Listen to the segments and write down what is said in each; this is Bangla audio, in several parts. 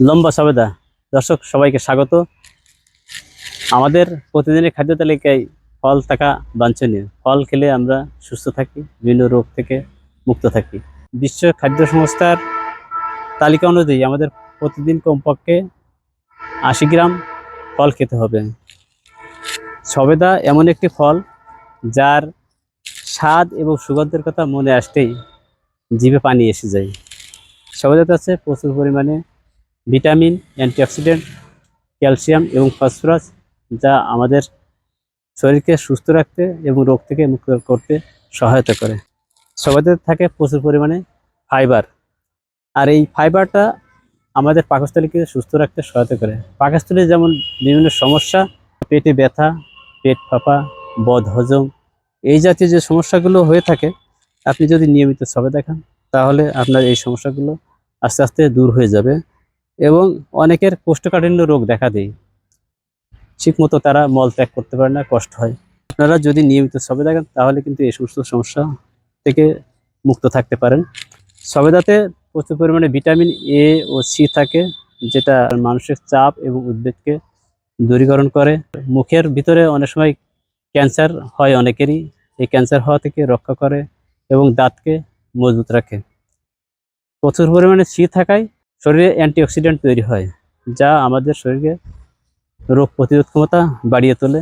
লম্বা সবেদা। দর্শক সবাইকে স্বাগত। আমাদের প্রতিদিনের খাদ্য তালিকায় ফল থাকা বাঞ্ছনীয়। ফল খেলে আমরা সুস্থ থাকি, বিভিন্ন রোগ থেকে মুক্ত থাকি। বিশ্ব খাদ্য সংস্থার তালিকা অনুযায়ী আমাদের প্রতিদিন কমপক্ষে 80 গ্রাম ফল খেতে হবে। সবেদা এমন একটি ফল যার স্বাদ এবং সুগন্ধের কথা মনে আসতেই জিভে পানি এসে যায়। সবেদাতে আছে প্রচুর পরিমাণে ভিটামিন, অ্যান্টিঅক্সিডেন্ট, ক্যালসিয়াম এবং ফসফরাস, যা আমাদের শরীরকে সুস্থ রাখতে এবং রোগ থেকে মুক্ত করতে সহায়তা করে। সবেদাতে থাকে প্রচুর পরিমাণে ফাইবার, আর এই ফাইবারটা আমাদের পাকস্থলীকে সুস্থ রাখতে সহায়তা করে। পাকস্থলীর যেমন বিভিন্ন সমস্যা, পেটে ব্যথা, পেট ফাঁপা, বদহজম, এই জাতীয় যে সমস্যাগুলো হয়ে থাকে, আপনি যদি নিয়মিত সবেদা খান তাহলে আপনার এই সমস্যাগুলো আস্তে আস্তে দূর হয়ে যাবে। এবং অনেকের কোষ্ঠকাঠিন্য রোগ দেখা দেয়, ঠিকমতো তারা মল ত্যাগ করতে পারে না, কষ্ট হয়। আপনারা যদি নিয়মিত সবেদা খান তাহলে কিন্তু এই সমস্ত সমস্যা থেকে মুক্ত থাকতে পারেন। সবেদাতে প্রচুর পরিমাণে ভিটামিন এ ও সি থাকে, যেটা মানসিক চাপ এবং উদ্বেগকে দূরীকরণ করে। মুখের ভিতরে অনেক সময় ক্যান্সার হয় অনেকেরই, এই ক্যান্সার হওয়া থেকে রক্ষা করে এবং দাঁতকে মজবুত রাখে। প্রচুর পরিমাণে সি থাকায় শরীরে অ্যান্টিঅক্সিডেন্ট তৈরি হয়, যা আমাদের শরীরে রোগ প্রতিরোধ ক্ষমতা বাড়িয়ে তোলে।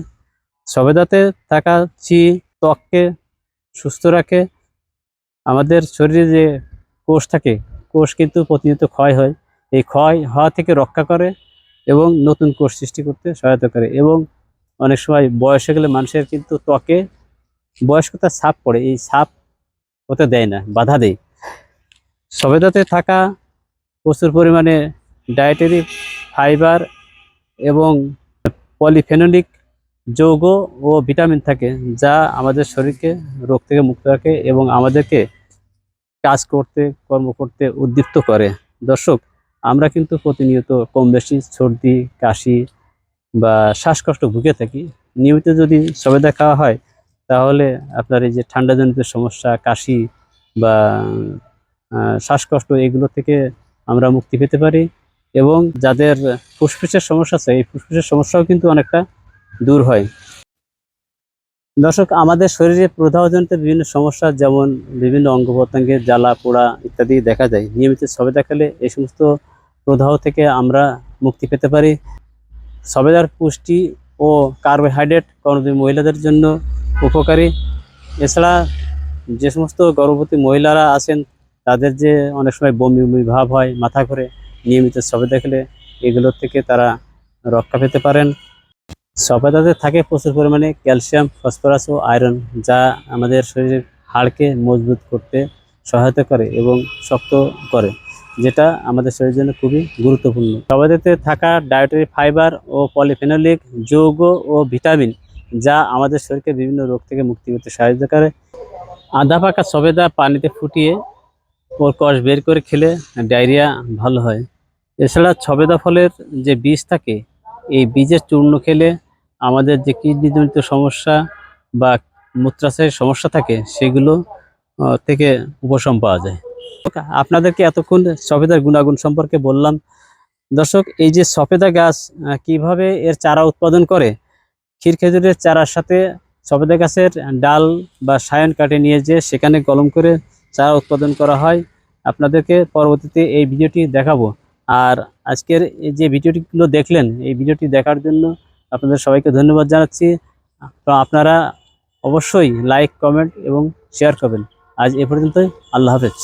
সবেদাতে থাকা সি ত্বককে সুস্থ রাখে। আমাদের শরীরে যে কোষ থাকে, কোষ কিন্তু প্রতিনিয়ত ক্ষয় হয়, এই ক্ষয় হওয়া থেকে রক্ষা করে এবং নতুন কোষ সৃষ্টি করতে সহায়তা করে। এবং অনেক সময় বয়স হয়ে গেলে মানুষের কিন্তু ত্বকে বয়স্কতার ছাপ পড়ে, এই ছাপ হতে দেয় না, বাধা দেয়। সবেদাতে থাকা প্রচুর পরিমাণে ডায়েটারি ফাইবার এবং পলিফেনোলিক যৌগ ও ভিটামিন থাকে, যা আমাদের শরীরকে রোগ থেকে মুক্ত রাখে এবং আমাদেরকে কাজ করতে, কর্ম করতে উদ্দীপ্ত করে। দর্শক, আমরা কিন্তু প্রতিনিয়ত কম বেশি সর্দি, কাশি বা শ্বাসকষ্ট ভুগে থাকি। নিয়মিত যদি সবেদা খাওয়া হয় তাহলে আপনার এই যে ঠান্ডাজনিত সমস্যা, কাশি বা শ্বাসকষ্ট, এগুলো থেকে আমরা মুক্তি পেতে পারি। এবং যাদের ফুসফুসের সমস্যা আছে, এই ফুসফুসের সমস্যাও কিন্তু অনেকটা দূর হয়। দর্শক, আমাদের শরীরে প্রদাহজনিত বিভিন্ন সমস্যা, যেমন বিভিন্ন অঙ্গ প্রত্যঙ্গে জ্বালা পোড়া ইত্যাদি দেখা যায়। নিয়মিত সবেদা খেলে এই সমস্ত প্রদাহ থেকে আমরা মুক্তি পেতে পারি। সবেদার পুষ্টি ও কার্বোহাইড্রেট গর্ভবতী মহিলাদের জন্য উপকারী। এছাড়া যে সমস্ত গর্ভবতী মহিলারা আছেন তাদের যে অনেক সময় বমি বমি ভাব হয়, মাথা ঘোরে, নিয়মিত সবেদা খেলে এগুলোর থেকে তারা রক্ষা পেতে পারেন। সবেদাতে থাকে প্রচুর পরিমাণে ক্যালসিয়াম, ফসফরাস ও আয়রন, যা আমাদের শরীরের হাড়কে মজবুত করতে সহায়তা করে এবং শক্ত করে, যেটা আমাদের শরীরের জন্য খুবই গুরুত্বপূর্ণ। সবেদাতে থাকা ডায়েটারি ফাইবার ও পলিফেনোলিক যৌগ ও ভিটামিন, যা আমাদের শরীরকে বিভিন্ন রোগ থেকে মুক্তি করতে সাহায্য করে। আধা পাকা সবেদা পানিতে ফুটিয়ে ওর কষ বের করে খেলে ডায়রিয়া ভালো হয়। এছাড়া সবেদা ফলের যে বীজ থাকে, এই বীজের চূর্ণ খেলে আমাদের যে কিডনিজনিত সমস্যা বা মূত্রাশয়ের সমস্যা থাকে, সেগুলো থেকে উপশম পাওয়া যায়। আপনাদেরকে এতক্ষণ সবেদার গুণাগুণ সম্পর্কে বললাম। দর্শক, এই যে সবেদা গাছ কিভাবে এর চারা উৎপাদন করে, ক্ষীর খেজুরের চারার সাথে সবেদা গাছের ডাল বা সায়ন কাটে নিয়ে যেয়ে সেখানে কলম করে চারা উৎপাদন করা হয়। আপনাদেরকে পরবর্তীতে এই ভিডিওটি দেখাবো। আর আজকের এই যে ভিডিওটিগুলো দেখলেন, এই ভিডিওটি দেখার জন্য আপনাদের সবাইকে ধন্যবাদ জানাচ্ছি। তো আপনারা অবশ্যই লাইক, কমেন্ট এবং শেয়ার করবেন। আজ এ পর্যন্তই। আল্লাহ হাফেজ।